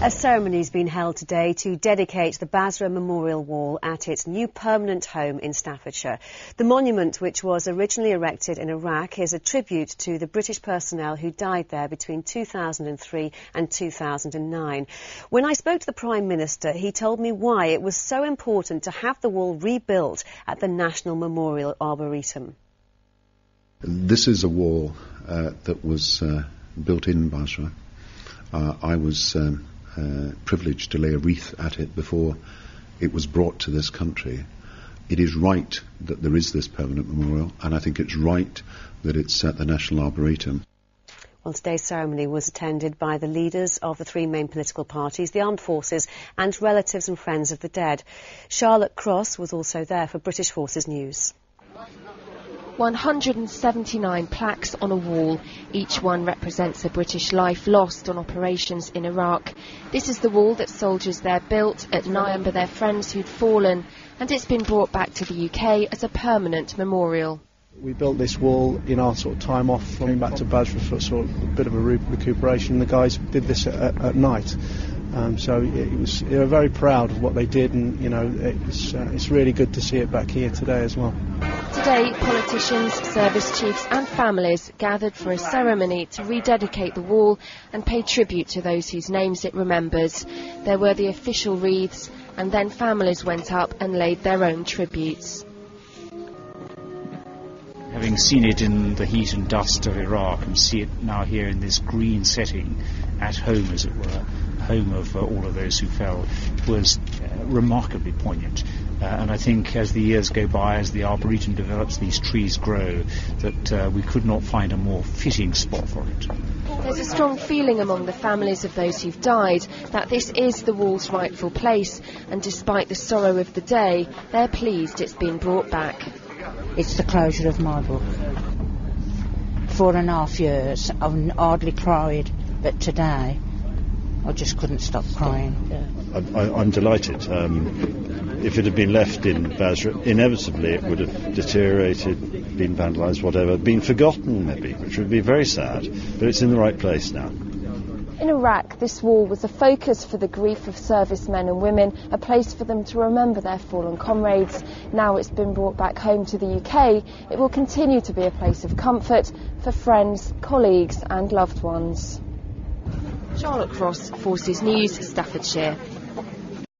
A ceremony has been held today to dedicate the Basra Memorial Wall at its new permanent home in Staffordshire. The monument, which was originally erected in Iraq, is a tribute to the British personnel who died there between 2003 and 2009. When I spoke to the Prime Minister, he told me why it was so important to have the wall rebuilt at the National Memorial Arboretum. This is a wall that was built in Basra. I was privileged to lay a wreath at it before it was brought to this country. It is right that there is this permanent memorial, and I think it's right that it's at the National Arboretum. Well, today's ceremony was attended by the leaders of the three main political parties, the armed forces and relatives and friends of the dead. Charlotte Cross was also there for British Forces News. 179 plaques on a wall. Each one represents a British life lost on operations in Iraq. This is the wall that soldiers there built at remember their friends who'd fallen, and it's been brought back to the UK as a permanent memorial. We built this wall in our sort of time off, coming back to Basra for sort of a bit of a recuperation. The guys did this at night. So they were very proud of what they did, and it's really good to see it back here today as well. Today, politicians, service chiefs and families gathered for a ceremony to rededicate the wall and pay tribute to those whose names it remembers. There were the official wreaths, and then families went up and laid their own tributes. Having seen it in the heat and dust of Iraq and see it now here in this green setting, at home as it were, home of all of those who fell, was remarkably poignant. And I think as the years go by, as the Arboretum develops, these trees grow, that we could not find a more fitting spot for it. There's a strong feeling among the families of those who've died that this is the wall's rightful place, and despite the sorrow of the day, they're pleased it's been brought back. It's the closure of my book. 4.5 years, I've hardly cried, but today I just couldn't stop crying. I'm delighted. If it had been left in Basra, inevitably it would have deteriorated, been vandalised, whatever, been forgotten maybe, which would be very sad, but it's in the right place now. In Iraq, this wall was a focus for the grief of servicemen and women, a place for them to remember their fallen comrades. Now it's been brought back home to the UK, it will continue to be a place of comfort for friends, colleagues and loved ones. Charlotte Cross, Forces News, Staffordshire.